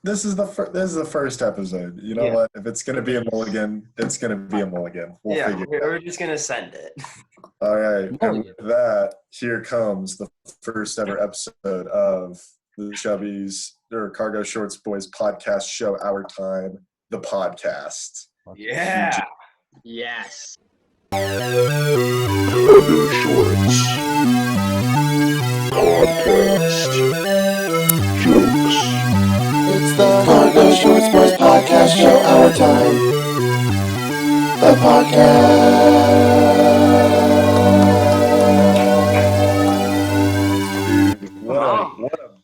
this is the first episode. You know what? If it's gonna be a mulligan, it's gonna be a mulligan. We're just gonna send it. All right. And with that, here comes the first ever episode of the Chubbies or Cargo Shorts Boys podcast show. Our Time, the podcast. Yeah. Yes. Cargo Shorts podcast jokes. It's the Cargo Shorts Boys podcast show. Our Time, the podcast.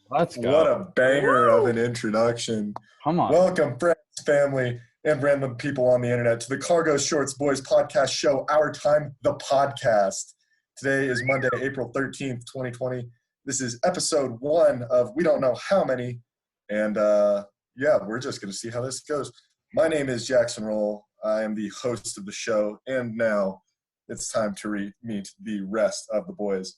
What a banger of an introduction. Come on. Welcome, friends, family, and random people on the internet to the Cargo Shorts Boys podcast show, Our Time, the podcast. Today is Monday, April 13th, 2020. This is episode 1 of we don't know how many. And, we're just going to see how this goes. My name is Jackson Rowell. I am the host of the show. And now it's time to meet the rest of the boys.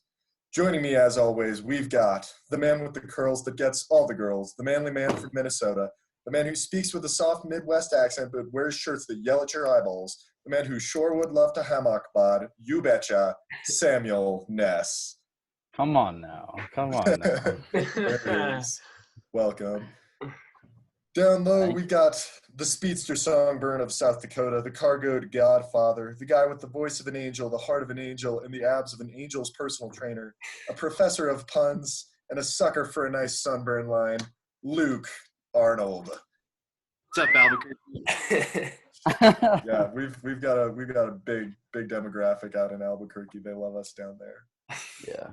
Joining me, as always, we've got the man with the curls that gets all the girls, the manly man from Minnesota, the man who speaks with a soft Midwest accent but wears shirts that yell at your eyeballs, the man who sure would love to hammock bod, you betcha, Samuel Ness. Come on now. There it is. Welcome. Down low, we got the speedster songbird of South Dakota, the cargoed godfather, the guy with the voice of an angel, the heart of an angel, and the abs of an angel's personal trainer, a professor of puns, and a sucker for a nice sunburn line, Luke Arnold. What's up, Albuquerque? Yeah, we've got a big demographic out in Albuquerque. They love us down there. Yeah.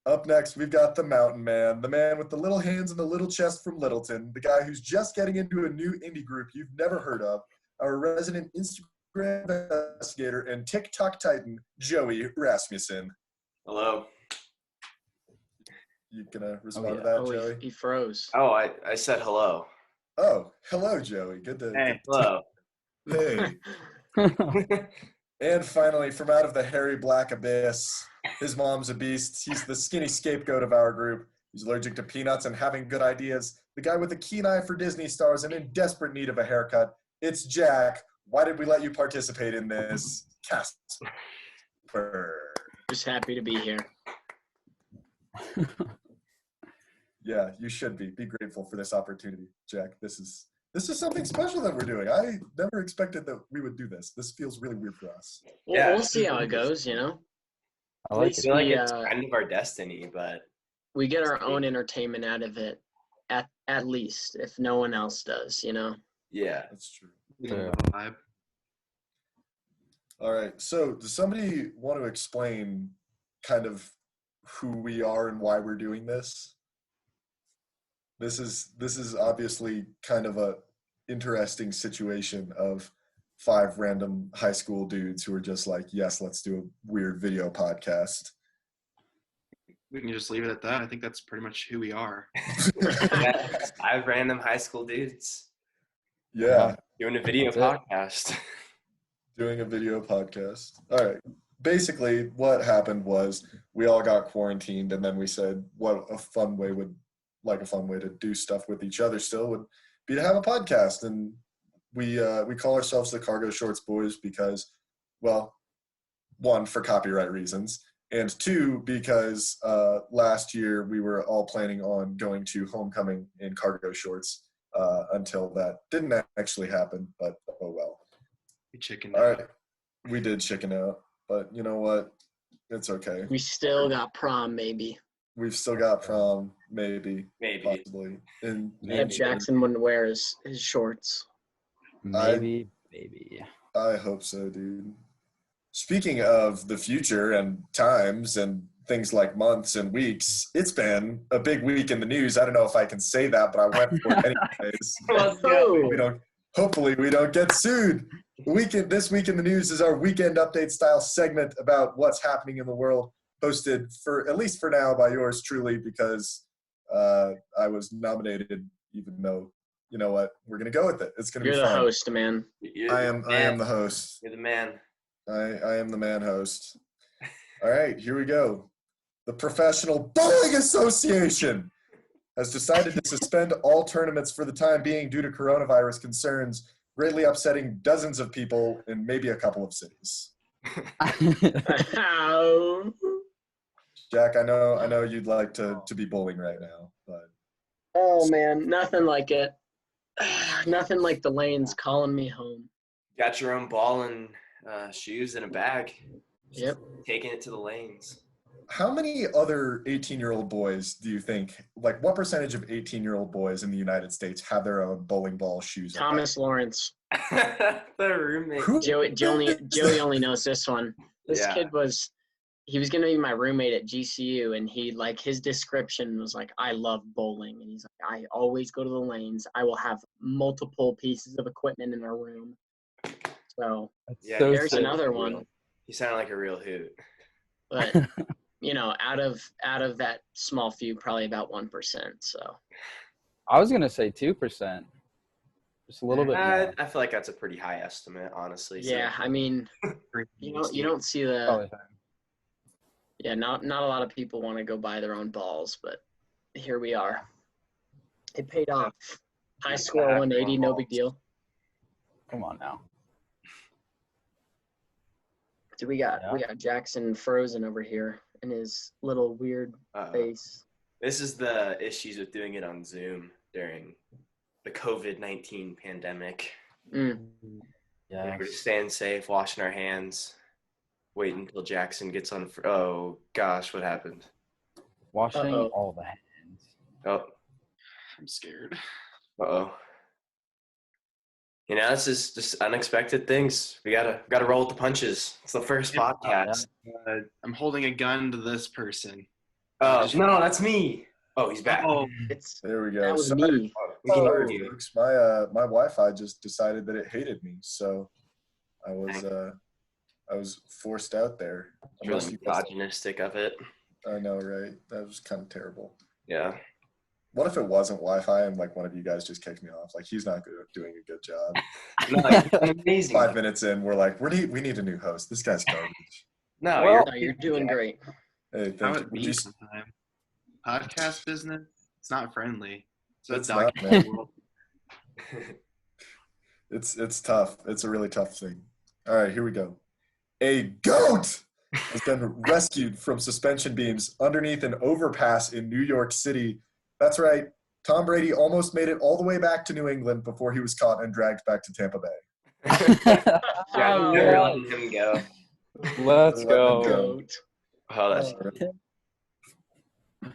Up next, we've got the mountain man, the man with the little hands and the little chest from Littleton, the guy who's just getting into a new indie group you've never heard of, our resident Instagram investigator and TikTok titan, Joey Rasmussen. Hello. You gonna respond to that, Joey? He froze. Oh, I said hello. Oh, hello, Joey. Good to Hello. Hey. And finally, from out of the hairy black abyss, his mom's a beast. He's the skinny scapegoat of our group. He's allergic to peanuts and having good ideas. The guy with a keen eye for Disney stars and in desperate need of a haircut. It's Jack. Why did we let you participate in this? Casper. Just happy to be here. Yeah, you should be. Be grateful for this opportunity, Jack. This is something special that we're doing. I never expected that we would do this. This feels really weird for us. Well, we'll see how it goes, you know? I like I feel like it's kind of our destiny, but we get our own entertainment out of it, at least, if no one else does, you know? yeah. That's true. Vibe. All right. So does somebody want to explain kind of who we are and why we're doing this? This is obviously kind of a interesting situation of 5 random high school dudes who are just like, yes, let's do a weird video podcast. We can just leave it at that. I think that's pretty much who we are. Yeah, 5 random high school dudes Yeah. doing a video podcast. Doing a video podcast. All right. Basically, what happened was we all got quarantined, and then we said what a fun way to do stuff with each other still would be to have a podcast. And we call ourselves the Cargo Shorts Boys because, well, 1, for copyright reasons, and 2, because last year we were all planning on going to homecoming in cargo shorts until that didn't actually happen, but oh well. We chickened All out. right. We did chicken out, but you know what? It's okay. We still got prom, maybe. We've still got prom, maybe. Possibly. If Jackson wouldn't wear his shorts. Maybe. I hope so, dude. Speaking of the future and times and things like months and weeks, it's been a big week in the news. I don't know if I can say that, but I went for it anyways. Hopefully we don't get sued. This week in the news is our weekend update style segment about what's happening in the world, hosted for at least for now by yours truly, because I was nominated, even though, you know what, we're gonna go with it. It's gonna be fun. You're the host, man. I am the host. You're the man. I am the man host. All right, here we go. The Professional Bowling Association has decided to suspend all tournaments for the time being due to coronavirus concerns, greatly upsetting dozens of people in maybe a couple of cities. Jack, I know you'd like to be bowling right now, but Oh man, nothing like it. Nothing like the lanes calling me home. Got your own ball and shoes in a bag. Yep. Taking it to the lanes. how many other 18-year-old boys do you think, like what percentage of 18-year-old boys in the United States have their own bowling ball shoes? Thomas Lawrence. The roommate. Who- Joey only knows this one. This Yeah. kid was gonna be my roommate at GCU, and his description was like, I love bowling, and he's like, I always go to the lanes. I will have multiple pieces of equipment in our room. So Yeah, so there's sick. another one. You sound like a real hoot. But out of that small few, probably about 1%. So I was gonna say 2%. Just a little bit more. I feel like that's a pretty high estimate, honestly. yeah, I mean, you don't see the Probably. not a lot of people want to go buy their own balls, but here we are. It paid off. High score 180, no big deal. Come on now. So we got Jackson frozen over here in his little weird face. This is the issues with doing it on Zoom during the COVID-19 pandemic. Yeah. We're just staying safe, washing our hands, waiting until Jackson gets on. Oh gosh, what happened? Washing Uh-oh. all the hands. Oh, I'm scared. uh-oh. This is just unexpected things. We gotta roll with the punches. It's the first podcast. I'm holding a gun to this person. Oh no, that's me. Oh, he's back. Oh, There we go. That was Sorry, me. We can hear sorry, you. folks. My Wi-Fi just decided that it hated me, so I was forced out there. It's really misogynistic of it. I know, right? That was kind of terrible. Yeah. What if it wasn't Wi-Fi and like one of you guys just kicked me off? Like he's not doing a good job. No, it's amazing. 5 minutes in, we're like, we need a new host. This guy's garbage. No, Well- You're doing great. Hey, how thank it you. be sometime. Podcast business, it's not friendly. So It's it's not, documented. It's tough. It's a really tough thing. All right, here we go. A goat has been rescued from suspension beams underneath an overpass in New York City. That's right. Tom Brady almost made it all the way back to New England before he was caught and dragged back to Tampa Bay. Yeah, Oh, never yeah. letting him go. Let's Let go. him go. Goat. Oh, that's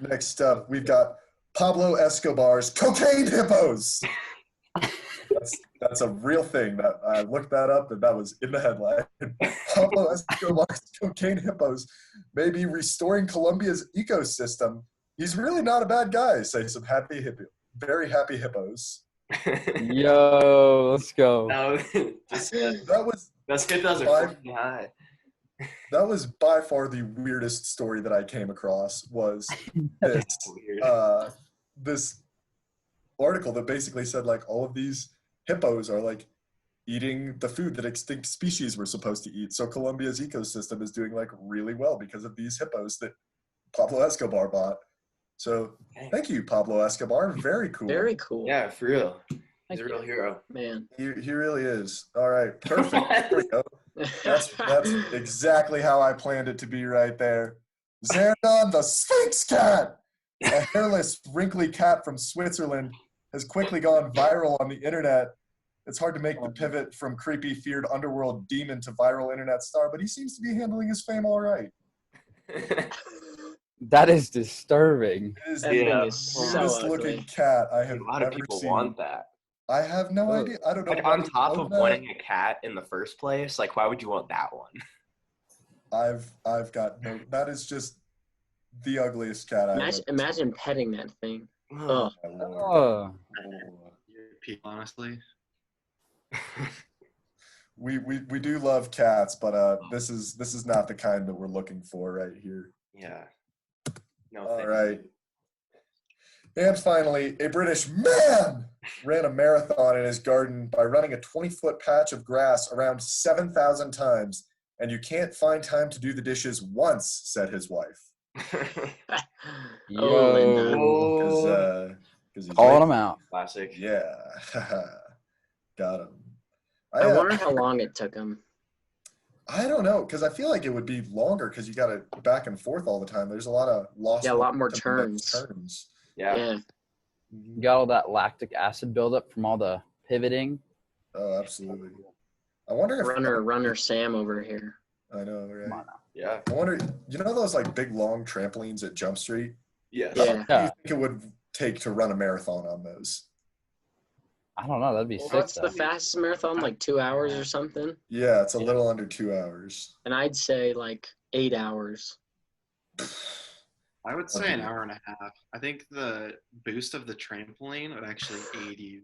Next up, we've got Pablo Escobar's cocaine hippos. That's a real thing. That I looked that up, and that was in the headline. Pablo Escobar's cocaine hippos may be restoring Colombia's ecosystem. He's really not a bad guy, say some very happy hippos. Yo, let's go. no, just, That skip those are Five. fucking high. was by far the weirdest story that I came across. Was this Weird. this article that basically said like all of these hippos are like eating the food that extinct species were supposed to eat. So Colombia's ecosystem is doing like really well because of these hippos that Pablo Escobar bought. So thank you, Pablo Escobar. Very cool. Very cool. Yeah, for real. He's Thank a real hero. Man. He really is. All right, perfect. There we go. That's exactly how I planned it to be right there. Zernon the Sphinx Cat, a hairless, wrinkly cat from Switzerland, has quickly gone viral on the internet. It's hard to make the pivot from creepy, feared underworld demon to viral internet star, but he seems to be handling his fame all right. That is disturbing. It is That the thing Yeah. is so weirdest looking ugly. cat I have A lot of ever people seen. want that. I have no Oh. idea. I don't know. Like why on you top own of that. wanting a cat in the first place, like why would you want that one? I've got no. That is just the ugliest cat I've ever seen. Imagine petting that thing. Oh, My lord. Oh, People, honestly. We do love cats, but this is not the kind that we're looking for right here. Yeah. No. All thank right. you. And finally, a British man ran a marathon in his garden by running a 20-foot patch of grass around 7,000 times, and you can't find time to do the dishes once, said his wife. Oh, Linda. Yo. Because Calling him out. Classic. Yeah. Got him. I wonder how long it took him. I don't know, because I feel like it would be longer because you got to back and forth all the time. There's a lot of lost. Yeah, a lot more momentum turns. turns. Yeah. You got all that lactic acid buildup from all the pivoting. Oh, absolutely. I wonder if Runner Sam over here. I know, Come right? on now. Yeah. I wonder. You know those like big long trampolines at Jump Street? Yes. Yeah. How long do you think it would take to run a marathon on those? I don't know. That'd be sick. What's though. the fastest marathon? Like 2 hours or something? Yeah, it's a little under 2 hours. And I'd say like 8 hours. I would say an hour and a half. I think the boost of the trampoline would actually aid you.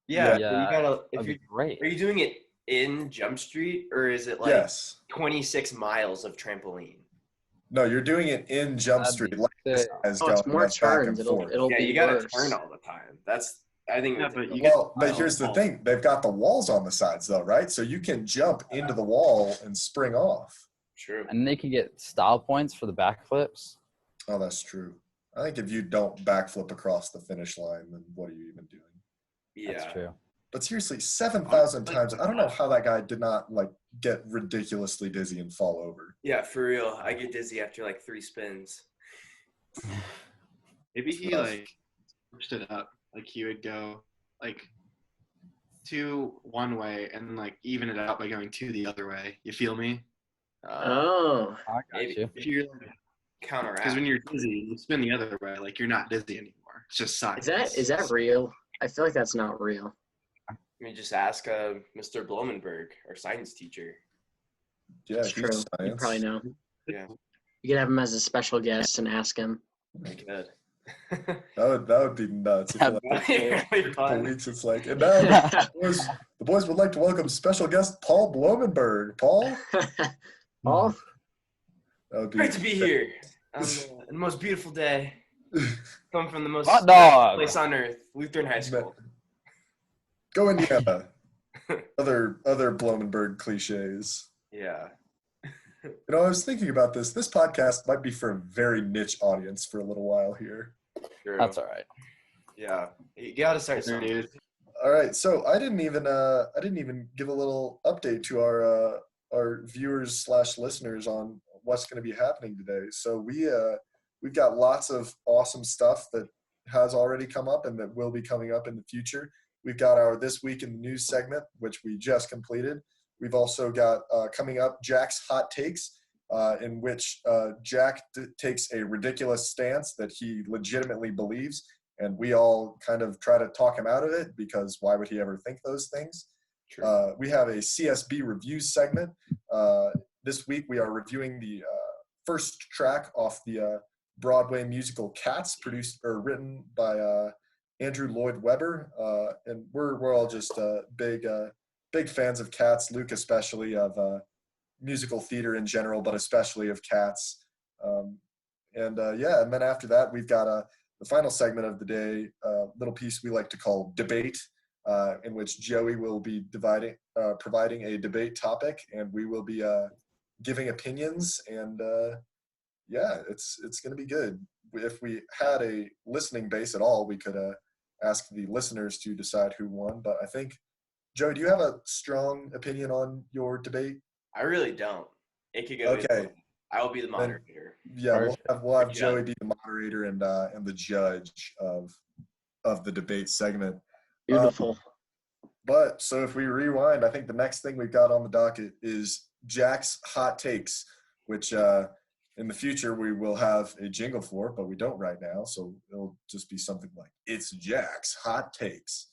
Yeah. Yeah, You gotta. If That'd you be great. are you doing it in Jump Street or is it like Yes. 26 miles of trampoline? No, you're doing it in Jump That'd Street. be Like this sick. guy's Oh, it's going more like back and turns. It'll forth. it'll Yeah, be you gotta worse. turn all the time. I think. Yeah, it's- but you Well, get- but here's the thing. They've got the walls on the sides though, right? So you can jump into the wall and spring off. True. And they can get style points for the backflips. Oh, that's true. I think if you don't backflip across the finish line, then what are you even doing? Yeah. That's true. But seriously, 7,000 times. I don't know how that guy did not like get ridiculously dizzy and fall over. Yeah, for real. I get dizzy after like 3 spins. Maybe he like pushed it up. Like he would go like 2 one way and like even it out by going 2 the other way. You feel me? Oh. I got Maybe. you. If you're like, Counteract. because when you're dizzy, you spin the other way. Like you're not dizzy anymore. It's just sideways. Is that real? I feel like that's not real. Let me just ask Mr. Blumenberg, our science teacher. Yeah, That's he's true. You science. probably know. Yeah, You could have him as a special guest and ask him. I could. That would be nuts. If That'd like, Really a fun. weeks, it's like, and now the boys would like to welcome special guest Paul Blumenberg. Paul, Paul? that would be Great to be here on the most beautiful day. Come from the most Hot dog. place on earth, Lutheran High School. Go Indiana. other Blumenberg cliches. Yeah. You know, I was thinking about this. This podcast might be for a very niche audience for a little while here. True. That's all right. Yeah. You gotta start There, something. dude. All right, so I didn't even give a little update to our viewers / listeners on what's going to be happening today. So we've got lots of awesome stuff that has already come up and that will be coming up in the future. We've got our This Week in the News segment, which we just completed. We've also got coming up Jack's Hot Takes, in which Jack takes a ridiculous stance that he legitimately believes, and we all kind of try to talk him out of it because why would he ever think those things? We have a CSB reviews segment. This week we are reviewing the first track off the Broadway musical Cats, produced or written by Andrew Lloyd Webber, and we're all just big fans of Cats. Luke especially, of musical theater in general, but especially of Cats. And then after that we've got the final segment of the day, little piece we like to call Debate, in which Joey will be providing a debate topic, and we will be giving opinions, and it's going to be good. If we had a listening base at all, we could ask the listeners to decide who won, but I think, Joey, do you have a strong opinion on your debate? I really don't. It could go Okay. either way. I will be the moderator. Yeah, we'll have Yeah. Joey be the moderator and the judge of the debate segment. Beautiful. But so if we rewind, I think the next thing we've got on the docket is Jack's Hot Takes, which in the future we will have a jingle for, but we don't right now. So it'll just be something like, it's Jack's Hot Takes.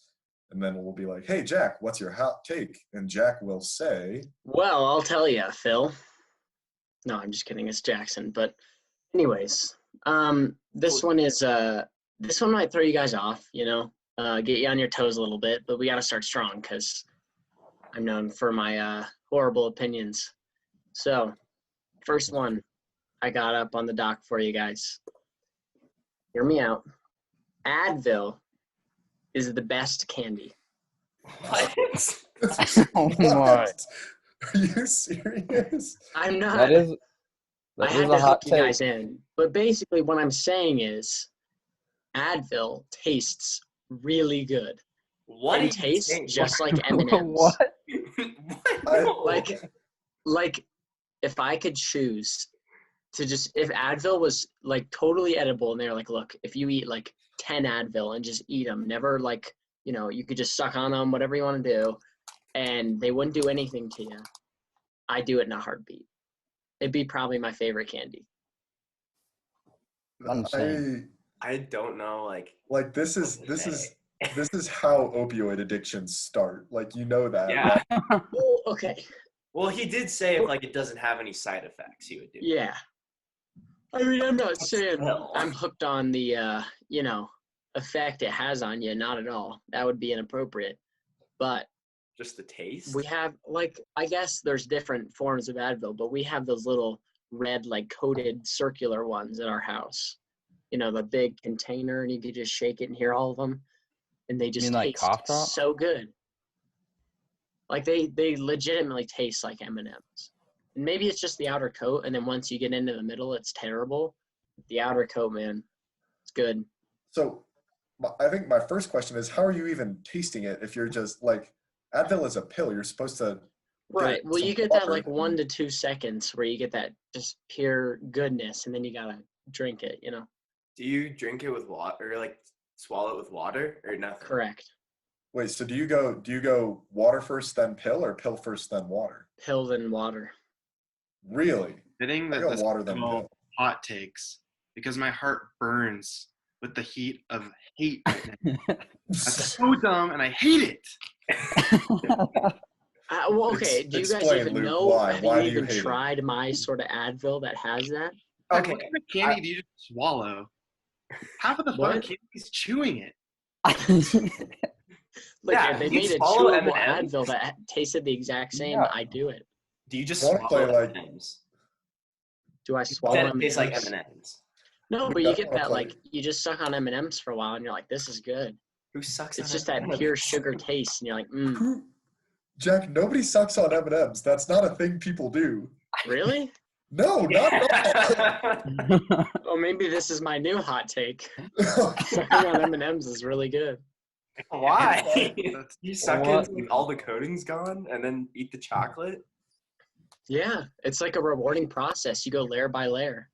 And then we'll be like, hey, Jack, what's your hot take? And Jack will say, Well, I'll tell you, Phil. No, I'm just kidding. It's Jackson. But anyways, this one might throw you guys off, get you on your toes a little bit, but we got to start strong because I'm known for my horrible opinions. So first one I got up on the dock for you guys. Hear me out. Advil is the best candy. What? Oh my. Are you serious? I'm not. That is I There's had a to hot hook you take. guys in. But basically what I'm saying is Advil tastes really good. What And are you tastes saying? just like M&Ms. What? What? No. Like if I could choose to just, if Advil was like totally edible and they're like, look, if you eat like 10 Advil and just eat them, never like, you know, you could just suck on them, whatever you want to do, and they wouldn't do anything to you, I'd do it in a heartbeat. It'd be probably my favorite candy. I'm saying. I don't know. Like this is how opioid addictions start. Like you know that. Yeah. Right? Oh, okay. Well, he did say if like it doesn't have any side effects, he would do it. Yeah. I mean, I'm not saying hell? I'm hooked on the, you know, effect it has on you. Not at all. That would be inappropriate. But Just the taste. we have, like, I guess there's different forms of Advil, but we have those little red, like, coated circular ones at our house. You know, the big container, and you could just shake it and hear all of them. And they just mean like taste cough drop? so good. Like, they legitimately taste like M&Ms. And maybe it's just the outer coat, and then once you get into the middle, it's terrible. The outer coat, man, it's good. So I think my first question is, how are you even tasting it if you're just like, Advil is a pill. You're supposed to. Right. get Well, some you get that water. like 1 to 2 seconds where you get that just pure goodness, and then you gotta drink it. You know. Do you drink it with water, or like swallow it with water, or nothing? Correct. Wait, so do you go water first then pill, or pill first then water? Pill then water. Really? Fitting I that go this water is then called pill. hot takes because my heart burns with the heat of hate. That's so dumb, and I hate it. Well, okay. Do you guys Explain, even Luke, know? why? Have Why you do you even hate it? tried my sort of Advil that has that? Like, Okay. what kind of candy do you just swallow? Half of the What? fucking candy is chewing it. Like, Yeah, if they you made a swallow chewable M&Ms? Advil that tasted the exact same, Yeah. I'd do it. Do you just I wanna swallow play, like- M&Ms? Do I Then swallow it tastes like M&Ms? M&Ms. No, Luke, but I you get wanna that, play. like, you just suck on M&Ms for a while, and you're like, this is good. Who sucks It's on just that M&Ms? pure sugar taste, and you're like, Who? Jack, nobody sucks on M&Ms. That's not a thing people do. really? No, not at all. Oh, maybe this is my new hot take. Okay. Sucking on M&Ms is really good. Why? That's- You suck What? in like all the coating's gone, and then eat the chocolate. Yeah, it's like a rewarding process. You go layer by layer.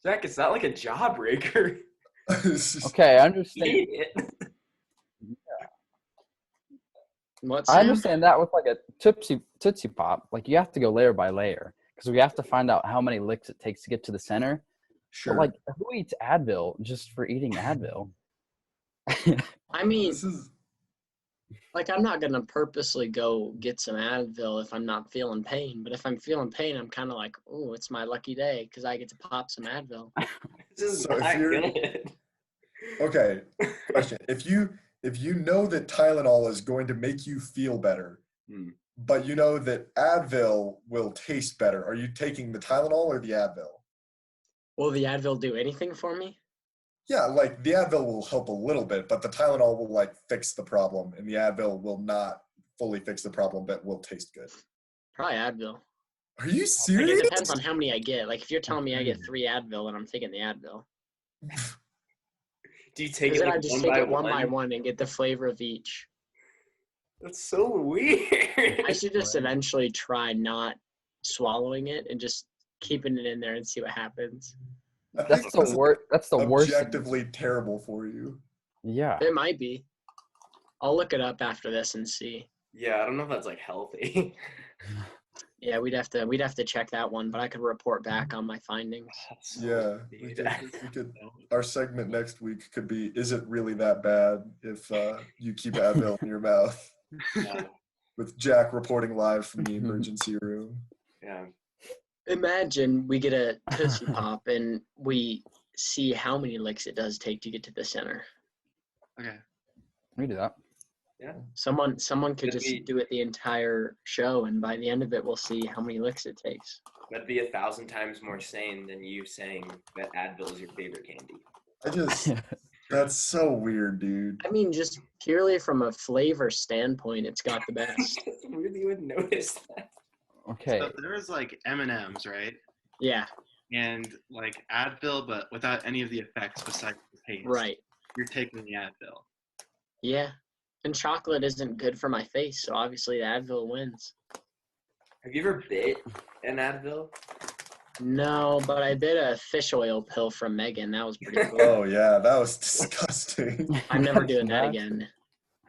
Jack, it's not like a jawbreaker. Okay, I understand. Eat it. What's I understand that with like a Tootsie Pop. Like you have to go layer by layer because we have to find out how many licks it takes to get to the center. Sure. But like, who eats Advil just for eating Advil? I mean, This is like, I'm not going to purposely go get some Advil if I'm not feeling pain. But if I'm feeling pain, I'm kind of like, oh, it's my lucky day because I get to pop some Advil. This is So if not you're- good. okay. Question: If you know that Tylenol is going to make you feel better, but you know that Advil will taste better, are you taking the Tylenol or the Advil? Will the Advil do anything for me? Yeah, like the Advil will help a little bit, but the Tylenol will like fix the problem, and the Advil will not fully fix the problem, but will taste good. Probably Advil. Are you Like, serious? it depends on how many I get. Like, if you're telling me I get 3 Advil, then I'm taking the Advil. Do you take Because it then I like just one take by it one by one? one and get the flavor of each. That's so weird. I should just eventually try not swallowing it and just keeping it in there and see what happens. I think That's the this is worst. That's the worst. objectively terrible for you. Yeah. It might be. I'll look it up after this and see. Yeah, I don't know if that's like healthy. Yeah, we'd have to check that one, but I could report back on my findings. That's so Yeah, weird. we could. Our segment next week could be: Is it really that bad if you keep Advil in your mouth? Yeah. With Jack reporting live from the emergency room. Yeah. Imagine we get a Tootsie Pop and we see how many licks it does take to get to the center. Okay. We do that. Someone could Could just be- do it the entire show, and by the end of it, we'll see how many licks it takes. That'd be 1,000 times more sane than you saying that Advil is your favorite candy. I just, that's so weird, dude. I mean, just purely from a flavor standpoint, it's got the best. It's weird you would notice that. Okay. So there was like M&Ms, right? Yeah, and like Advil, but without any of the effects besides the taste. right. You're taking the Advil. Yeah. And chocolate isn't good for my face, so obviously the Advil wins. Have you ever bit an Advil? No, but I bit a fish oil pill from Megan. That was pretty cool. Oh yeah, that was disgusting. I'm never doing that Nasty. again.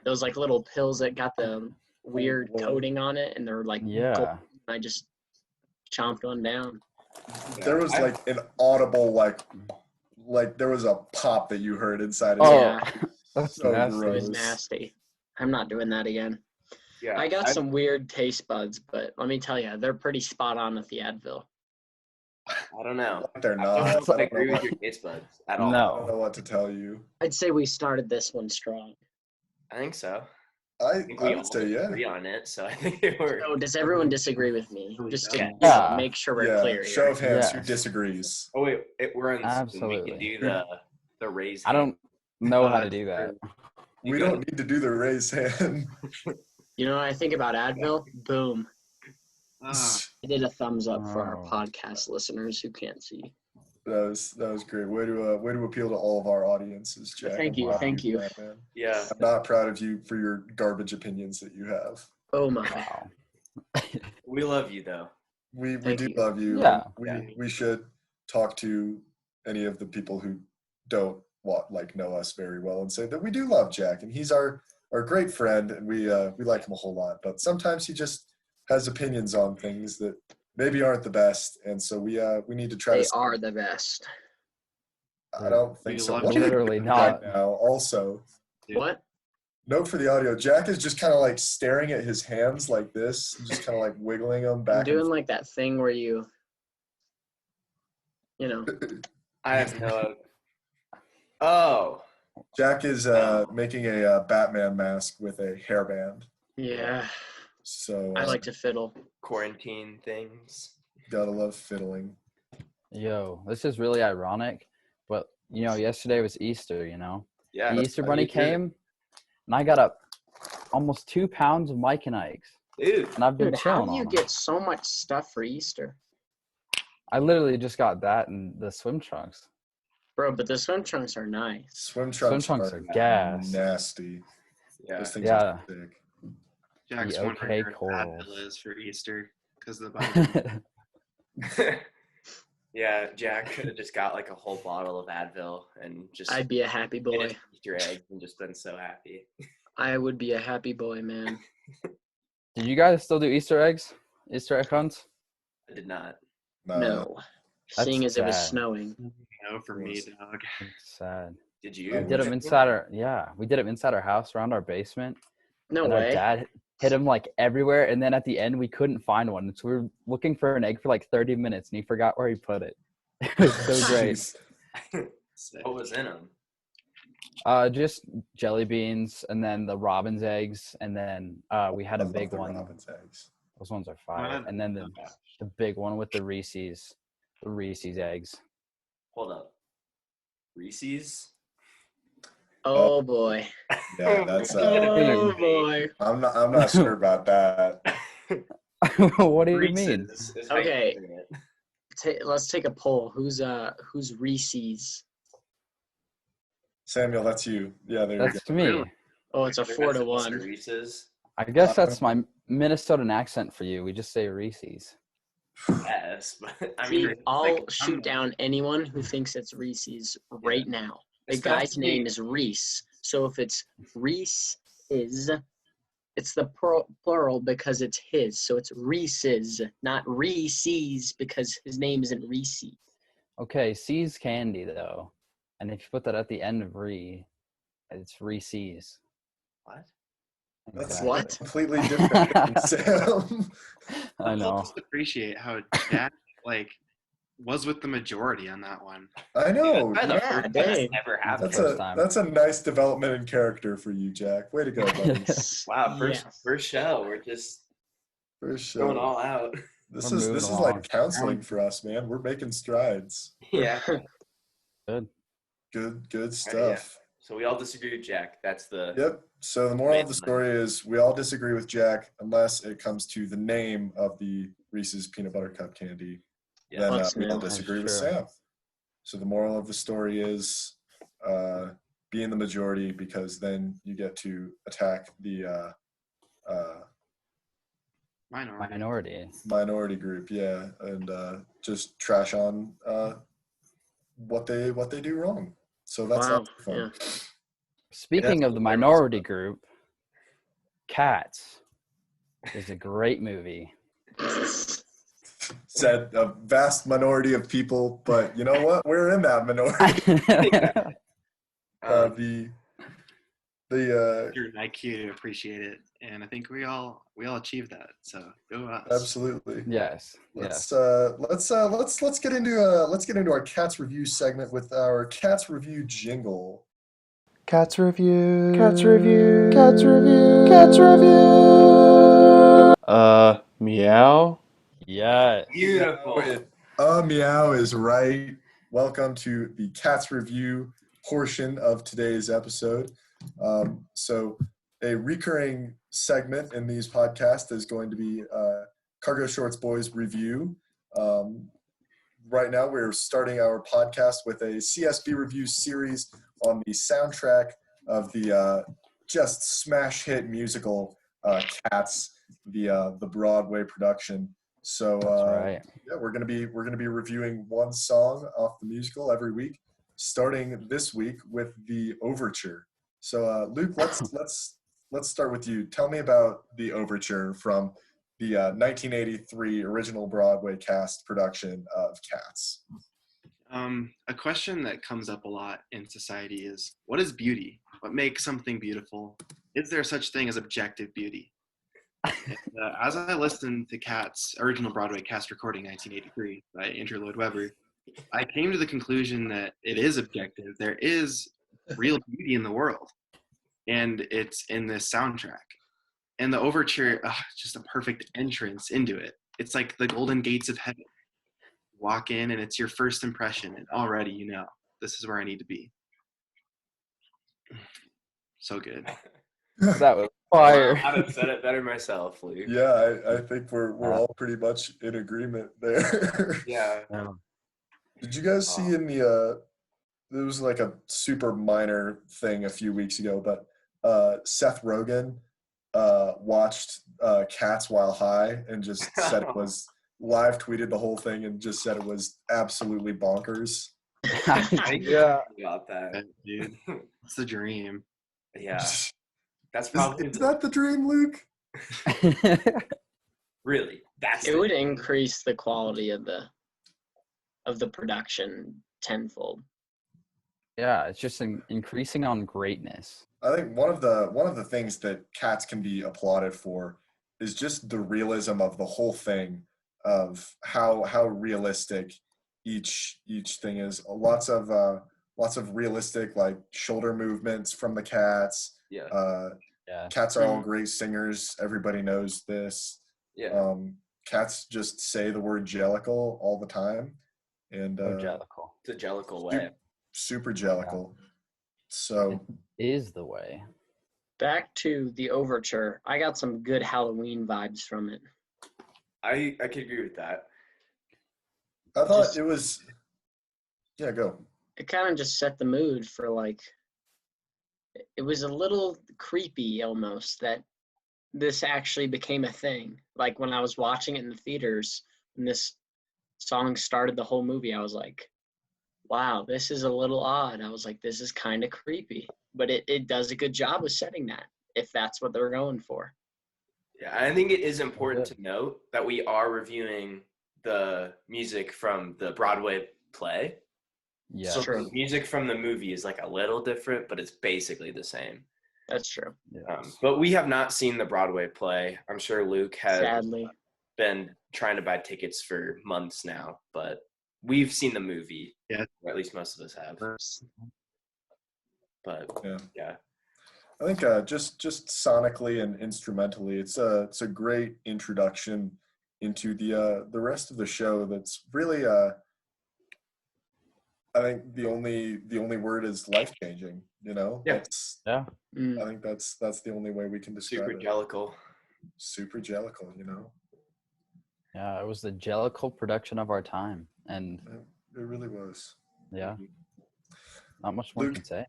Those like little pills that got the weird coating on it, and they're like gold. Yeah. I just chomped one down. There was like an audible like there was a pop that you heard inside his Oh, Yeah. that's So nasty. It was gross. nasty. I'm not doing that again. Yeah. I got some weird taste buds, but let me tell you, they're pretty spot on with the Advil. I don't know. They're I don't know not. if I agree with your taste buds at all. I don't No. know what to tell you. I'd say we started this one strong. I think so. I think we would say all yeah. agree on it, so I think it works. So does everyone disagree with me? Just to Yeah. make sure we're Yeah. clear Show here. of hands who Yes. disagrees. Oh wait, we're on Zoom. We Absolutely. can do the raise. I don't know how to do that. You We go. don't need to do the raise hand. You know what I think about Advil? Boom. Ah, I did a thumbs up for our Oh. podcast listeners who can't see. That was great. Way to appeal to all of our audiences, Jack. Thank I'm you, proud thank of you. for that, man. Yeah. I'm not proud of you for your garbage opinions that you have. Oh my. Wow. We love you though. We Thank do you. love you. Yeah. We should talk to any of the people who don't know us very well and say that we do love Jack and he's our great friend and we like him a whole lot. But sometimes he just has opinions on things that maybe aren't the best, and so we need to try They to. are the best. I don't think We so. love What you. are you Literally doing not. right now. Also, Yeah. What? note for the audio: Jack is just kind of like staring at his hands like this, just kind of like wiggling them I'm back. doing and like that thing where you know. I have no. Oh. Jack is making a Batman mask with a hairband. Yeah. So I like to fiddle. Quarantine things. gotta love fiddling. Yo, this is really ironic, but yesterday was Easter, Yeah. The that's Easter how Bunny you do it. came, and I got almost 2 pounds of Mike and Ike's, Dude. and I've been Dude, how chilling do you on them. get so much stuff for Easter? I literally just got that and the swim trunks. Bro, but the swim trunks are nice. Swim trunks are gas. nasty. Yeah. Those things Yeah. are sick. Jack's The wondering OK where corals. Advil is for Easter because the Bible. Yeah, Jack could have just got like a whole bottle of Advil and just I'd be a happy hit boy. his Easter eggs and just been so happy. I would be a happy boy, man. Did you guys still do Easter eggs? Easter egg hunts? I did not. No. That's Seeing as it was sad. snowing. No, for me, dog. It's sad. Did We you? We did them inside our house around our basement. No and our way. dad hit them like everywhere, and then at the end we couldn't find one. So we were looking for an egg for like 30 minutes, and he forgot where he put it. It was so great. Jeez. What was in them? Just jelly beans, and then the robin's eggs, and then we had I a love big the one. Robin's eggs. Those ones are fire. And then the big one with the Reese's eggs. Hold up. Reese's? Oh boy. Yeah, that's. Oh boy. I'm not sure about that. What do you mean? Reese's is how you Okay. say it. Let's take a poll. Who's Reese's? Samuel, that's you. Yeah, there you That's go. me. Really? Oh, it's a They're 4-1. Reese's. I guess that's my Minnesotan accent for you. We just say Reese's. Yes, but I See, mean, I'll shoot down anyone who thinks it's Reese's right now. The It's not guy's name me. is Reese. So if it's Reese it's the plural because it's his. So it's Reese's, not Reese's because his name isn't Reese. Okay, C's candy though, and if you put that at the end of it's Reese's. what? That's What? completely different thing, Sam. I know. I'll just appreciate how Jack was with the majority on that one. I know. Probably the Yeah, first time dang. that's ever happened. First time. That's a nice development in character for you, Jack. Way to go, buddy. Wow, first Yes. show. We're just For going sure. all out. This We're is moving like along. counseling for us, man. We're making strides. Yeah. Good. Good stuff. So we all disagree with Jack. That's the Yep. So the moral of the story is we all disagree with Jack unless it comes to the name of the Reese's peanut butter cup candy. Yeah. then What's we all new? disagree with That's true. Sam. So the moral of the story is be in the majority, because then you get to attack the Minority. Minority. group, yeah, and just trash on what they do wrong. So that's Wow. fun. Yeah. Speaking of the minority group, Cats is a great movie. Said a vast minority of people, but you know what? We're in that minority. The Your IQ to appreciate it, and I think we all achieved that. So go us. absolutely. Yes. Let's Yes. let's get into our Cats review segment with our Cats review jingle. Cats review. Cats review. Cats review. Cats review. Meow. Yes. Beautiful. Meow is right. Welcome to the Cats review portion of today's episode. So a recurring segment in these podcasts is going to be Cargo Shorts Boys review. Right now we're starting our podcast with a CSB review series on the soundtrack of the just smash hit musical Cats, the Broadway production. So That's right. yeah, we're gonna be reviewing one song off the musical every week, starting this week with the overture. So Luke, let's start with you. Tell me about the overture from the 1983 original Broadway cast production of Cats. A question that comes up a lot in society is, what is beauty? What makes something beautiful? Is there such thing as objective beauty? And, as I listened to Cats' original Broadway cast recording 1983 by Andrew Lloyd Webber, I came to the conclusion that it is objective. There is real beauty in the world, and it's in this soundtrack. And the overture, just a perfect entrance into it. It's like the golden gates of heaven. Walk in, and it's your first impression, and already you know this is where I need to be. So good. That was fire. I'd have said it better myself, Luke. Yeah, I think we're all pretty much in agreement there. Yeah. Did you guys see in the there was like a super minor thing a few weeks ago, but Seth Rogen watched Cats while high and just said it was live tweeted the whole thing and just said it was absolutely bonkers. Yeah. About that. Dude, it's the dream. Yeah. That's probably Is that the dream, Luke? really. That's It would increase the quality of the production tenfold. Yeah, it's just increasing on greatness. I think one of the things that Cats can be applauded for is just the realism of the whole thing, of how realistic each thing is. Lots of realistic like shoulder movements from the Cats. Yeah. Yeah. Cats are all great singers. Everybody knows this. Yeah. Cats just say the word jellicle all the time, and Jellicle. It's a jellicle way. super jellicle. So Is the way. Back to the overture. I got some good Halloween vibes from it. I could agree with that. I thought Just- it was. Yeah, go. It kind of just set the mood for like, it was a little creepy almost that this actually became a thing. Like when I was watching it in the theaters and this song started the whole movie, I was like, wow, this is a little odd. I was like, this is kind of creepy. But it does a good job of setting that, if that's what they're going for. Yeah, I think it is important to note that we are reviewing the music from the Broadway play. Yeah. So True. the music from the movie is like a little different, but it's basically the same. That's true. But we have not seen the Broadway play. I'm sure Luke has Sadly. been trying to buy tickets for months now, but we've seen the movie. Yeah. Or at least most of us have. But yeah. I think just sonically and instrumentally, it's a great introduction into the rest of the show. That's really I think the only word is life changing. You know, Yeah. Yeah. Mm. I think that's the only way we can describe Super it. jellicle. Super jellicle, you know. Yeah, it was the jellicle production of our time. And It really was. yeah, not much more Luke, can say.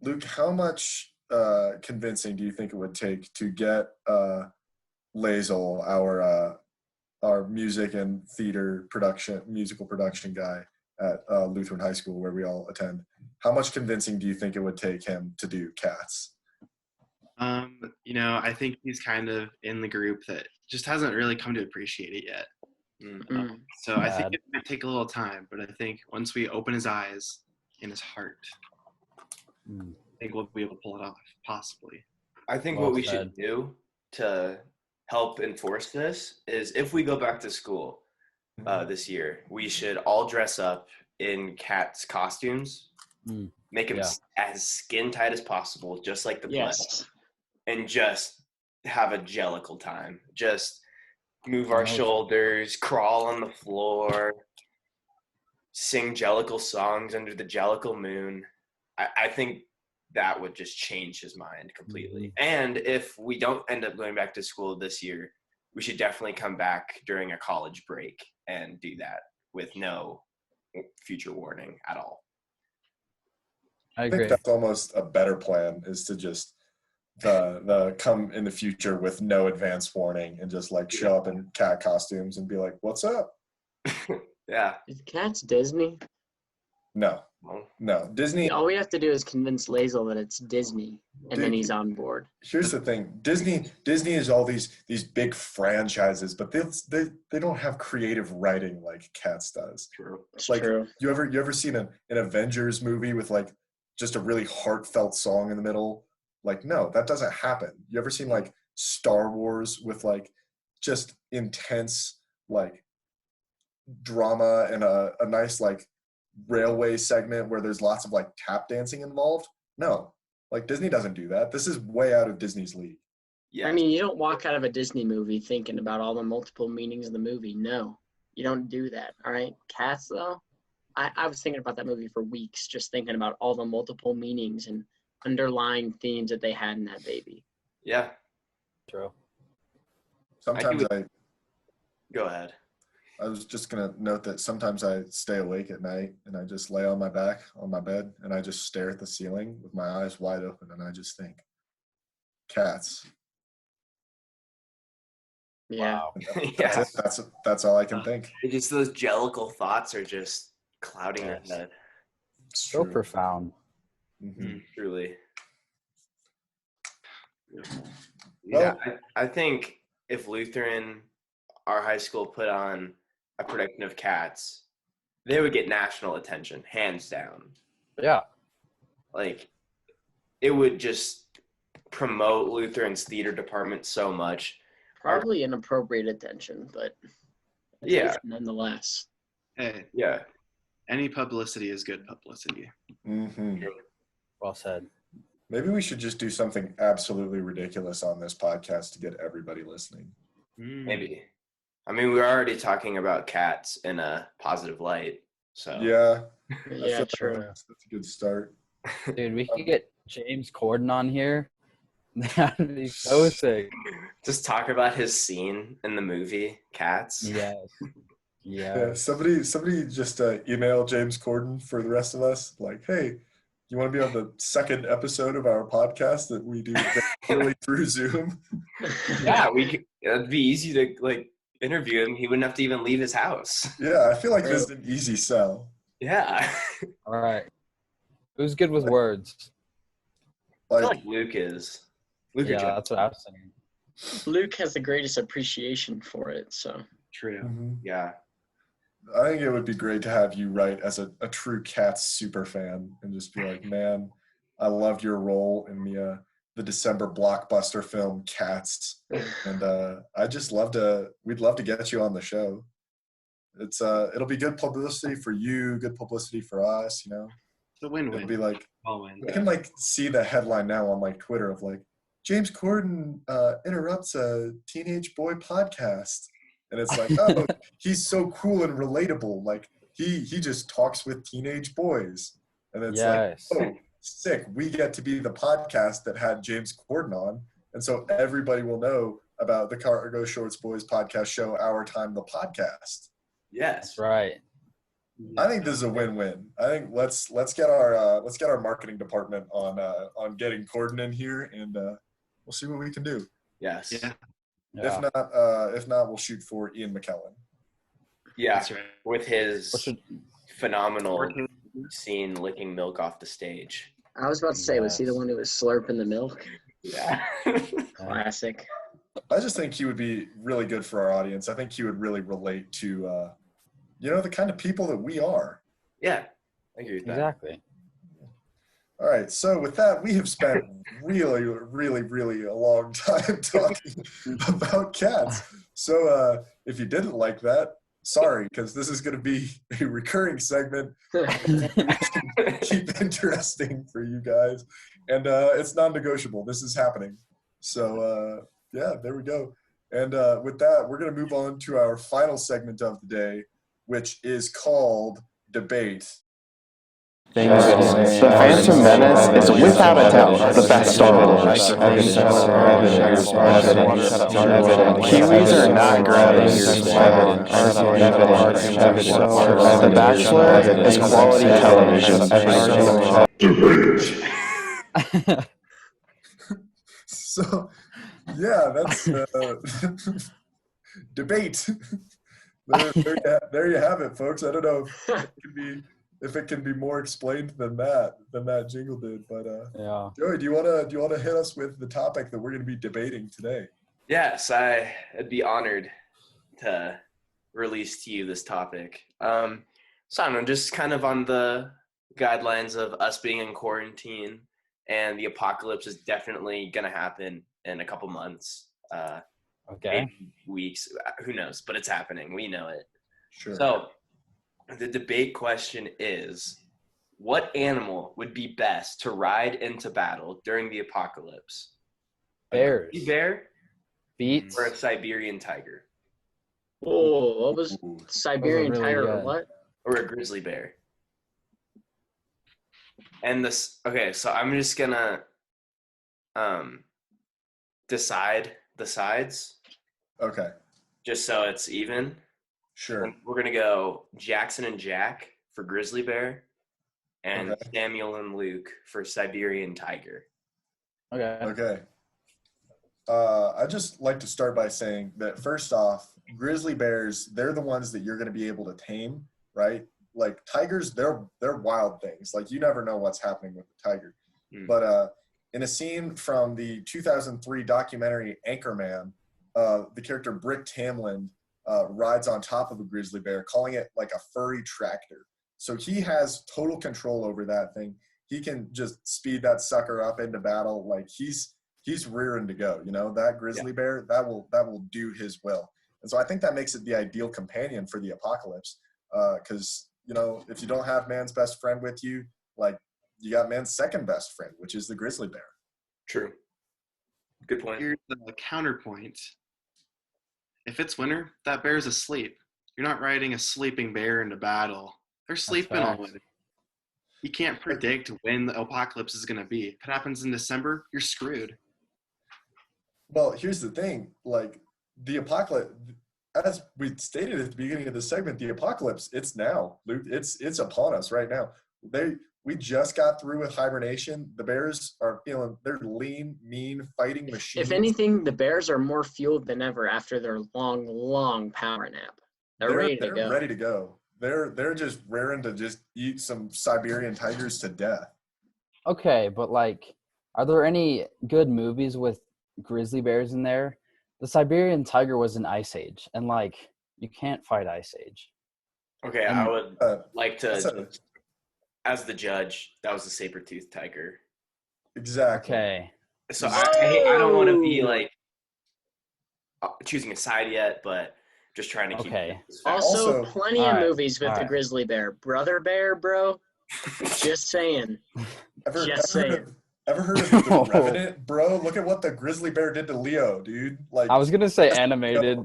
Luke, how much convincing do you think it would take to get Lazel, our music and theater musical production guy at Lutheran High School where we all attend? How much convincing do you think it would take him to do Cats? I think he's kind of in the group that just hasn't really come to appreciate it yet. So I think it might take a little time, but I think once we open his eyes and his heart, I think we'll be able to pull it off, possibly. I think what we should do to help enforce this is if we go back to school this year, we should all dress up in Cats costumes, make them as skin tight as possible, just like the play, and just have a jellicle time. Just move our shoulders, crawl on the floor, sing jellicle songs under the jellicle moon. I think that would just change his mind completely. And if we don't end up going back to school this year, we should definitely come back during a college break and do that with no future warning at all. I agree. think that's almost a better plan, is to just the come in the future with no advance warning and just like show up in cat costumes and be like, what's up? Yeah. Is Cats Disney? No. Disney. All we have to do is convince Lazel that it's Disney, and then he's on board. Here's the thing: Disney is all these big franchises, but they don't have creative writing like Cats does. True. True. You ever seen an Avengers movie with like just a really heartfelt song in the middle? Like, no, that doesn't happen. You ever seen like Star Wars with like just intense like drama and a nice like railway segment where there's lots of like tap dancing involved? No, like Disney doesn't do that. This is way out of Disney's league. Yeah. I mean, you don't walk out of a Disney movie thinking about all the multiple meanings of the movie. No, you don't do that. All right. Cats, though, I was thinking about that movie for weeks, just thinking about all the multiple meanings and underlying themes that they had in that baby. Yeah. True. Sometimes Go ahead. I was just going to note that sometimes I stay awake at night and I just lay on my back on my bed and I just stare at the ceiling with my eyes wide open and I just think, cats. Yeah. Wow. Yeah. That's all I can think. Just those jellicle thoughts are just clouding your head. It's So true. profound. Mhm. Truly. Well- Yeah, I think if Lutheran, our high school, put on a production of Cats, they would get national attention, hands down. Yeah. Like, it would just promote Lutheran's theater department so much. Probably inappropriate attention, but Yeah. nonetheless. Hey, Yeah. any publicity is good publicity. Mhm. Well said. Maybe we should just do something absolutely ridiculous on this podcast to get everybody listening. Maybe. I mean, we're already talking about Cats in a positive light. So Yeah. I Yeah, feel true. That's a good start. Dude, we could get James Corden on here. That'd be so sick. just talk about his scene in the movie Cats. Yes. Yeah. Yeah. Somebody just email James Corden for the rest of us. Like, hey, you want to be on the second episode of our podcast that we do regularly through Zoom? Yeah, it'd be easy to like interview him. He wouldn't have to even leave his house. Yeah, I feel like this is an easy sell. Yeah. All right. Who's good with words? I feel Like, like Luke is. Luke or Yeah, Jeff. that's what I was saying. Luke has the greatest appreciation for it, so. True. mhm. Yeah. I think it would be great to have you write as a true Cats super fan and just be like, man, I loved your role in the December blockbuster film Cats, and we'd love to get you on the show. It'll be good publicity for you, good publicity for us, you know. It's a It'll win-win. be like, All win. I can like see the headline now on like Twitter of like, James Corden interrupts a teenage boy podcast. And it's like, oh, he's so cool and relatable. Like he just talks with teenage boys. And it's Yes. like, oh, sick. We get to be the podcast that had James Corden on. And so everybody will know about the Cargo Shorts Boys podcast show, Our Time, the podcast. Yes. That's right. I think this is a win-win. I think let's get our marketing department on getting Corden in here, and we'll see what we can do. Yes. Yeah. If not, we'll shoot for Ian McKellen. Yeah. That's right. With his phenomenal Working. scene licking milk off the stage. I was about to say, was he the one who was slurping the milk? Yeah. Classic. I just think he would be really good for our audience. I think he would really relate to, the kind of people that we are. Yeah. I agree with that. Exactly. All right. So with that, we have spent really, really, really a long time talking about cats. So if you didn't like that, sorry, because this is going to be a recurring segment. Keep interesting for you guys. And it's non-negotiable. This is happening. So, there we go. And with that, we're going to move on to our final segment of the day, which is called Debate. The Phantom Menace is without a doubt the best Star Wars. Kiwis are not gross. The Bachelor is quality television. So, that's debate. There you have it, folks. I don't know if it can be more explained than that jingle did, but Yeah. Joey, do you want to hit us with the topic that we're going to be debating today? Yes, I'd be honored to release to you this topic. So I don't know, just kind of on the guidelines of us being in quarantine, and the apocalypse is definitely going to happen in a couple months, Okay. maybe weeks, who knows, but it's happening. We know it. Sure. So the debate question is, what animal would be best to ride into battle during the apocalypse? Bears. A bear Beets. or a Siberian tiger? Oh, what was Ooh. Siberian really tiger or good. what? Or a grizzly bear? And so I'm just gonna decide the sides Okay. just so it's even. Sure. And we're gonna go Jackson and Jack for grizzly bear, and Okay. Samuel and Luke for Siberian tiger. Okay. Okay. I'd just like to start by saying that first off, grizzly bears, they're the ones that you're going to be able to tame, right? Like tigers, they're wild things. Like you never know what's happening with the tiger. But in a scene from the 2003 documentary Anchorman, the character Brick Tamland rides on top of a grizzly bear, calling it like a furry tractor. So he has total control over that thing. He can just speed that sucker up into battle. Like he's rearing to go. That grizzly bear, that will do his will. And so I think that makes it the ideal companion for the apocalypse. Because if you don't have man's best friend with you, like you got man's second best friend, which is the grizzly bear. True. Good point. Here's the counterpoint. If it's winter, that bear's asleep. You're not riding a sleeping bear into battle. They're sleeping all facts. winter. You can't predict when the apocalypse is going to be. If it happens in December, you're screwed. Well, here's the thing. Like the apocalypse, as we stated at the beginning of the segment, the apocalypse, it's now, Luke. It's upon us right now. We just got through with hibernation. The bears are they're lean, mean, fighting machines. If anything, the Bears are more fueled than ever after their long, long power nap. They're ready to go. Ready to go. They're just raring to just eat some Siberian tigers to death. Okay, but like, are there any good movies with grizzly bears in there? The Siberian tiger was in Ice Age, and like, you can't fight Ice Age. Okay, I would like to, that's as the judge, that was a saber-toothed tiger. Exactly. Okay. So I don't want to be like choosing a side yet, but just trying to keep Okay. it fact. Also, Also- plenty of Alright, movies with the alright. grizzly bear. Brother Bear, bro. Just saying. Ever heard of The Revenant, bro? Look at what the grizzly bear did to Leo, dude. Like I was gonna say animated.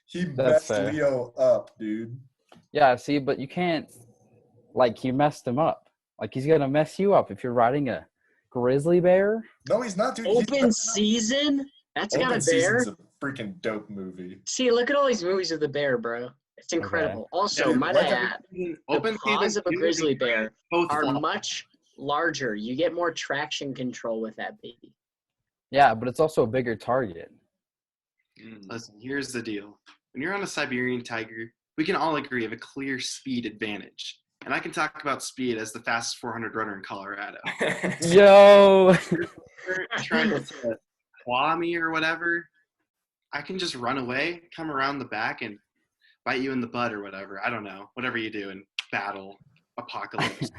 he That's messed fair. Leo up, dude. Yeah, see, but you can't. Like, he messed him up. Like, he's gonna mess you up if you're riding a grizzly bear. No, he's not, dude. He's Open season? That's got Open a bear? season's freaking dope movie. See, look at all these movies of the bear, bro. It's incredible. Also, Yeah, might I add, the Open paws season of a 2 grizzly bear both are flop. much larger. You get more traction control with that baby. Yeah, but it's also a bigger target. Listen, here's the deal. When you're on a Siberian tiger, we can all agree of a clear speed advantage. And I can talk about speed as the fastest 400 runner in Colorado. Yo! You're trying to claw me or whatever, I can just run away, come around the back, and bite you in the butt or whatever. I don't know. Whatever you do in battle, apocalypse,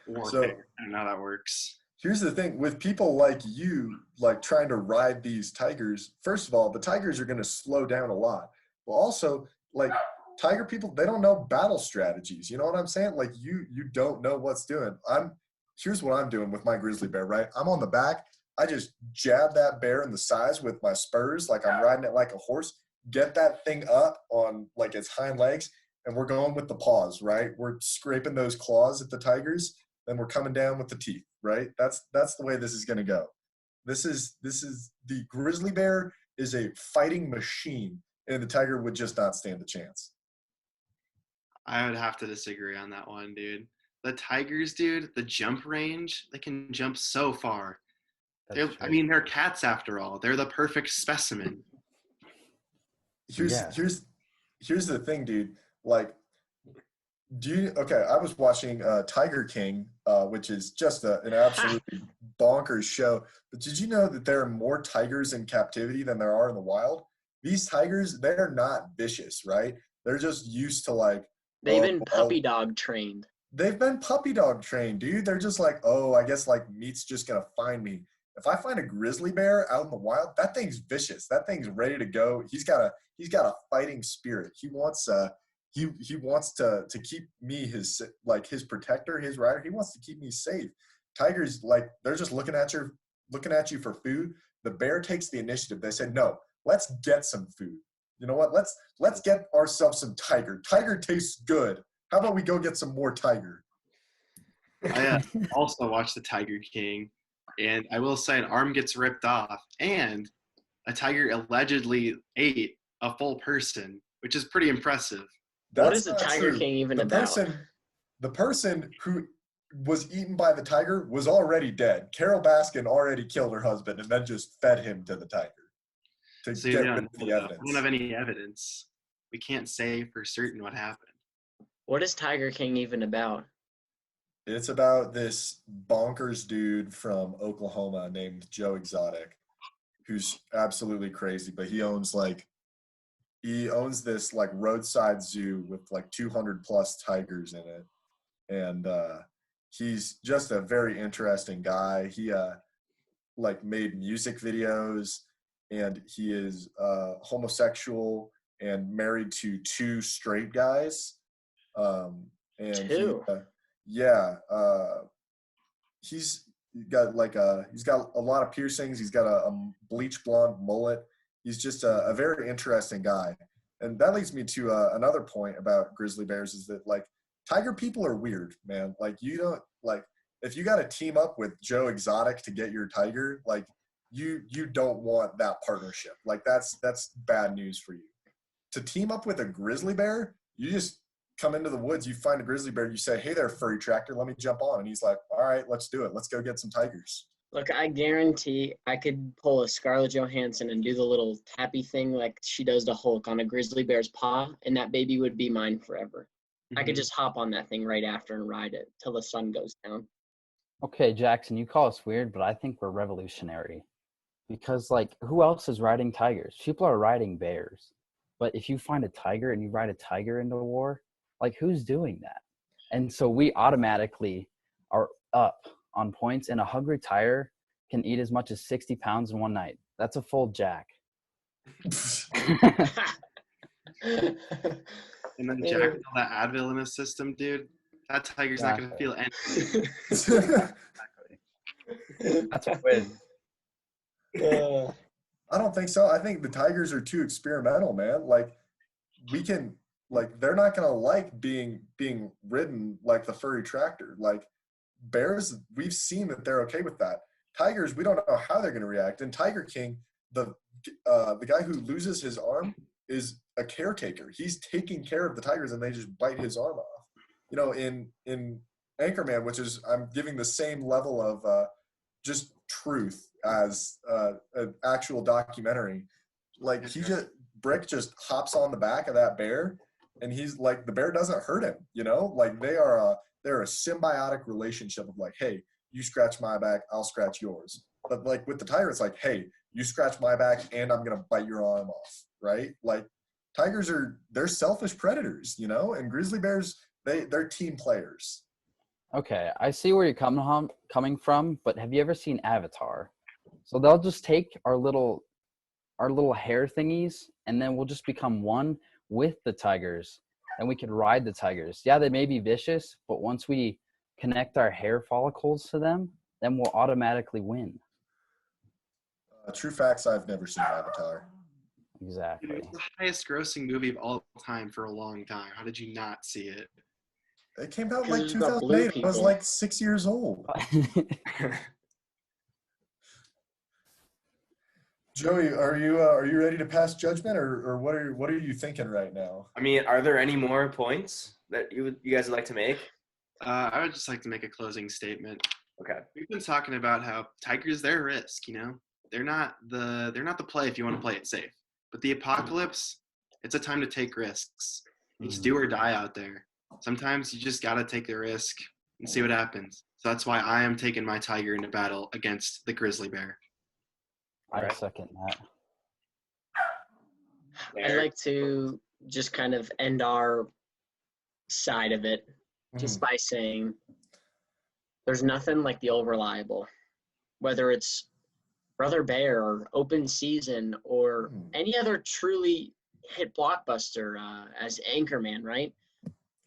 warfare. I don't know how that works. Here's the thing with people like you, like trying to ride these tigers. First of all, the tigers are going to slow down a lot. But also, like tiger people, they don't know battle strategies. You know what I'm saying? Like you don't know what's doing. Here's what I'm doing with my grizzly bear, right? I'm on the back. I just jab that bear in the sides with my spurs, like I'm riding it like a horse. Get that thing up on like its hind legs, and we're going with the paws, right? We're scraping those claws at the tigers, then we're coming down with the teeth, right? That's the way this is going to go. This is the grizzly bear is a fighting machine, and the tiger would just not stand a chance. I would have to disagree on that one, dude. The tigers, dude, the jump range, they can jump so far. They're cats after all. They're the perfect specimen. Here's the thing, dude. Like, I was watching Tiger King, which is just an absolutely bonkers show. But did you know that there are more tigers in captivity than there are in the wild? These tigers, they're not vicious, right? They're just used to like. They've been puppy dog trained. They've been puppy dog trained, dude. They're just like, oh, I guess like meat's just gonna find me. If I find a grizzly bear out in the wild, that thing's vicious. That thing's ready to go. He's got a fighting spirit. He wants he wants to keep me his protector, his rider. He wants to keep me safe. Tigers, like, they're just looking at you for food. The bear takes the initiative. They said, no, let's get some food. You know what? Let's get ourselves some tiger. Tiger tastes good. How about we go get some more tiger? I also watched the Tiger King, and I will say an arm gets ripped off, and a tiger allegedly ate a full person, which is pretty impressive. What is the Tiger King even about? The person who was eaten by the tiger was already dead. Carol Baskin already killed her husband and then just fed him to the tiger to get rid of the evidence. We don't have any evidence. We can't say for certain what happened. What is Tiger King even about? It's about this bonkers dude from Oklahoma named Joe Exotic, who's absolutely crazy, but he owns this like roadside zoo with like 200 plus tigers in it. And he's just a very interesting guy. He like made music videos, and he is homosexual and married to 2 straight guys. He's got a lot of piercings. He's got a bleach blonde mullet. He's just a very interesting guy. And that leads me to another point about grizzly bears is that, like, tiger people are weird, man. Like, you don't, like, if you got to team up with Joe Exotic to get your tiger, like, you don't want that partnership. Like, that's bad news for you. To team up with a grizzly bear, you just come into the woods, you find a grizzly bear, you say, hey there, furry tractor, let me jump on. And he's like, all right, let's do it. Let's go get some tigers. Look, I guarantee I could pull a Scarlett Johansson and do the little tappy thing like she does to Hulk on a grizzly bear's paw, and that baby would be mine forever. Mm-hmm. I could just hop on that thing right after and ride it till the sun goes down. Okay, Jackson, you call us weird, but I think we're revolutionary. Because, like, who else is riding tigers? People are riding bears. But if you find a tiger and you ride a tiger into war, like, who's doing that? And so we automatically are up on points, and a hungry tiger can eat as much as 60 pounds in one night. That's a full jack. And then Jack with all that Advil in his system, dude. That tiger's not going to feel anything. That's a win. I don't think so. I think the tigers are too experimental, man. Like, we can, like, they're not going to like being ridden like the furry tractor. Like, bears, we've seen that they're okay with that. Tigers, we don't know how they're going to react. In Tiger King, the guy who loses his arm is a caretaker. He's taking care of the tigers, and they just bite his arm off. You know, in Anchorman, which is, I'm giving the same level of just truth as an actual documentary. Like, Brick just hops on the back of that bear, and he's like, the bear doesn't hurt him. You know, like they're a symbiotic relationship of like, hey, you scratch my back, I'll scratch yours. But like with the tiger, it's like, hey, you scratch my back, and I'm gonna bite your arm off, right? Like, tigers they're selfish predators, you know, and grizzly bears, they're team players. Okay, I see where you're coming from, but have you ever seen Avatar? So they'll just take our little hair thingies, and then we'll just become one with the tigers, and we can ride the tigers. Yeah, they may be vicious, but once we connect our hair follicles to them, then we'll automatically win. True facts, I've never seen Avatar. Exactly. It's the highest grossing movie of all time for a long time. How did you not see it? It came out in like Because it's about blue 2008. I was people. like 6 years old. Joey, are you ready to pass judgment, or what are you thinking right now? I mean, are there any more points that you guys would like to make? I would just like to make a closing statement. Okay. We've been talking about how tigers, they're a risk, you know? They're not the play if you want to play it safe. But the apocalypse, it's a time to take risks. It's do or die out there. Sometimes you just got to take the risk and see what happens. So that's why I am taking my tiger into battle against the grizzly bear. I second that. I'd like to just kind of end our side of it just by saying there's nothing like the old reliable, whether it's Brother Bear or Open Season or any other truly hit blockbuster as Anchorman, right?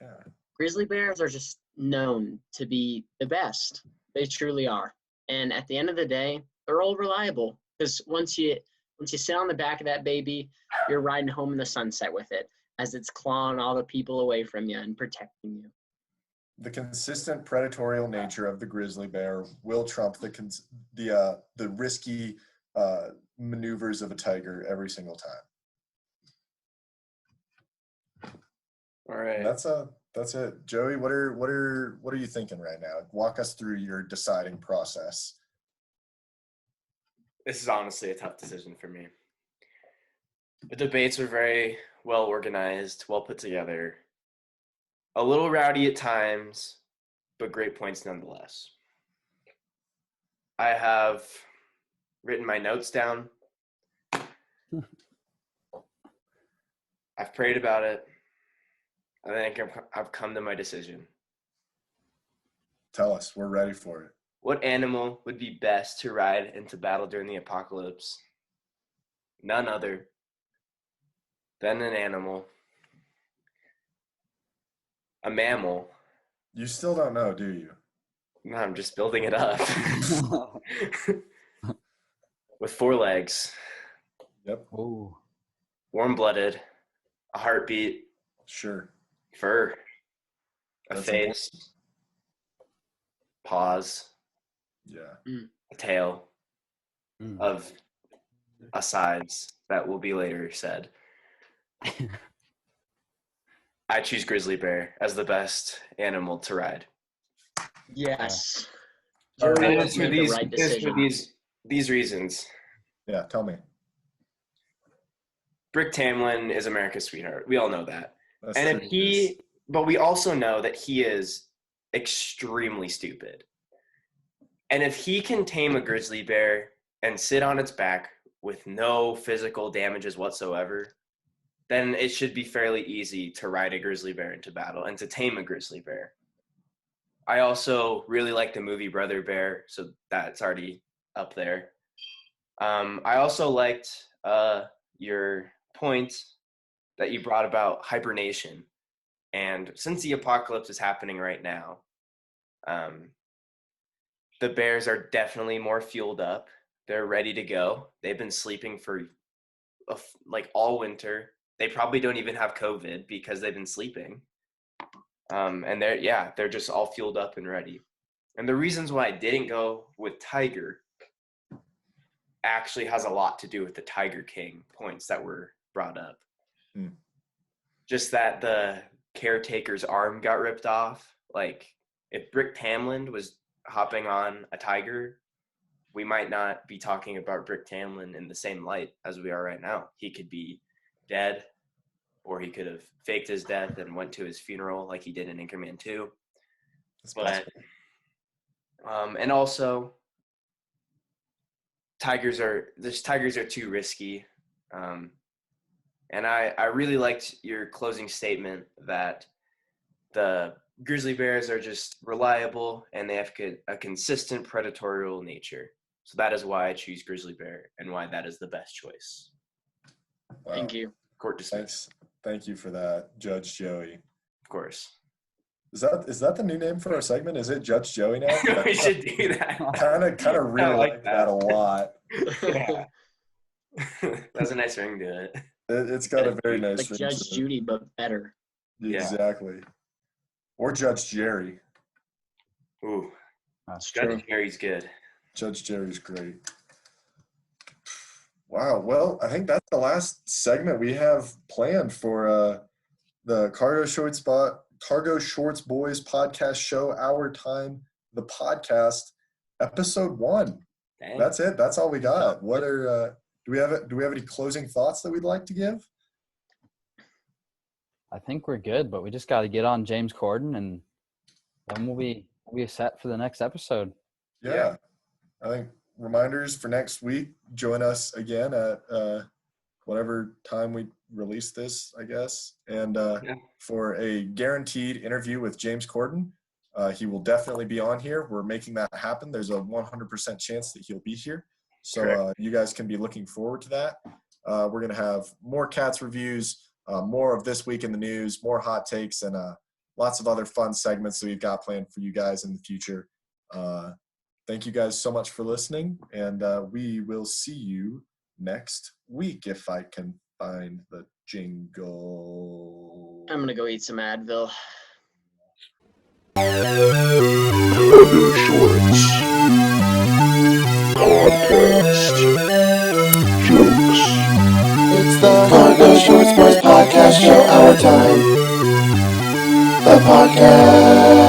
Yeah. Grizzly Bears are just known to be the best. They truly are. And at the end of the day, they're all reliable, because once you sit on the back of that baby, you're riding home in the sunset with it as it's clawing all the people away from you and protecting you. The consistent predatorial nature of the grizzly bear will trump the risky maneuvers of a tiger every single time. All right. That's it. Joey, what are you thinking right now? Walk us through your deciding process. This is honestly a tough decision for me. The debates were very well organized, well put together. A little rowdy at times, but great points nonetheless. I have written my notes down. I've prayed about it. I think I've come to my decision. Tell us. We're ready for it. What animal would be best to ride into battle during the apocalypse? None other than an animal. A mammal. You still don't know, do you? No, I'm just building it up. With 4 legs. Yep. Ooh. Warm-blooded. A heartbeat. Sure. Fur. A That's face. Paws. Yeah. A tail. Of asides that will be later said. I choose grizzly bear as the best animal to ride. Yes. All Joey right. has made the right decision. These reasons. Yeah, tell me. Brick Tamlin is America's sweetheart. We all know that. That's And true. but we also know that he is extremely stupid. And if he can tame a grizzly bear and sit on its back with no physical damages whatsoever, then it should be fairly easy to ride a grizzly bear into battle and to tame a grizzly bear. I also really like the movie Brother Bear, so that's already up there. I also liked your point that you brought about hibernation. And since the apocalypse is happening right now, the bears are definitely more fueled up. They're ready to go. They've been sleeping for like all winter. They probably don't even have COVID because they've been sleeping. And they're just all fueled up and ready. And the reasons why I didn't go with tiger actually has a lot to do with the Tiger King points that were brought up. Just that the caretaker's arm got ripped off. Like, if Brick Tamland was hopping on a tiger, we might not be talking about Brick Tamland in the same light as we are right now. He could be dead, or he could have faked his death and went to his funeral like he did in Anchorman 2. But and also, tigers are too risky. And I really liked your closing statement that the grizzly bears are just reliable and they have a consistent predatorial nature. So that is why I choose grizzly bear and why that is the best choice. Wow. Thank you. Court dismissed. Thank you for that, Judge Joey. Of course. Is that the new name for our segment? Is it Judge Joey now? We should do that. Kind of really like that a lot. Yeah. That's a nice ring to it. It's got a very nice Like ring Judge to it. Judy, but better. Exactly. Or Judge Jerry. Ooh, That's Judge true. Jerry's good. Judge Jerry's great. Wow. Well, I think that's the last segment we have planned for the Cargo Shorts Boys podcast show, Our Time, the podcast, episode 1. Dang. That's it. That's all we got. What are do we have any closing thoughts that we'd like to give? I think we're good, but we just got to get on James Corden, and then we'll be set for the next episode. Yeah. I think reminders for next week. Join us again at whatever time we release this, I guess. And for a guaranteed interview with James Corden. He will definitely be on here. We're making that happen. There's a 100% chance that he'll be here. So you guys can be looking forward to that. We're going to have more Cats reviews, more of This Week in the News, more hot takes, and lots of other fun segments that we've got planned for you guys in the future. Thank you guys so much for listening, and we will see you next week if I can find the jingle. I'm going to go eat some Advil. Cargo Shorts Podcast Jokes. It's the Cargo Shorts Boys Podcast Show, Our Time, the podcast.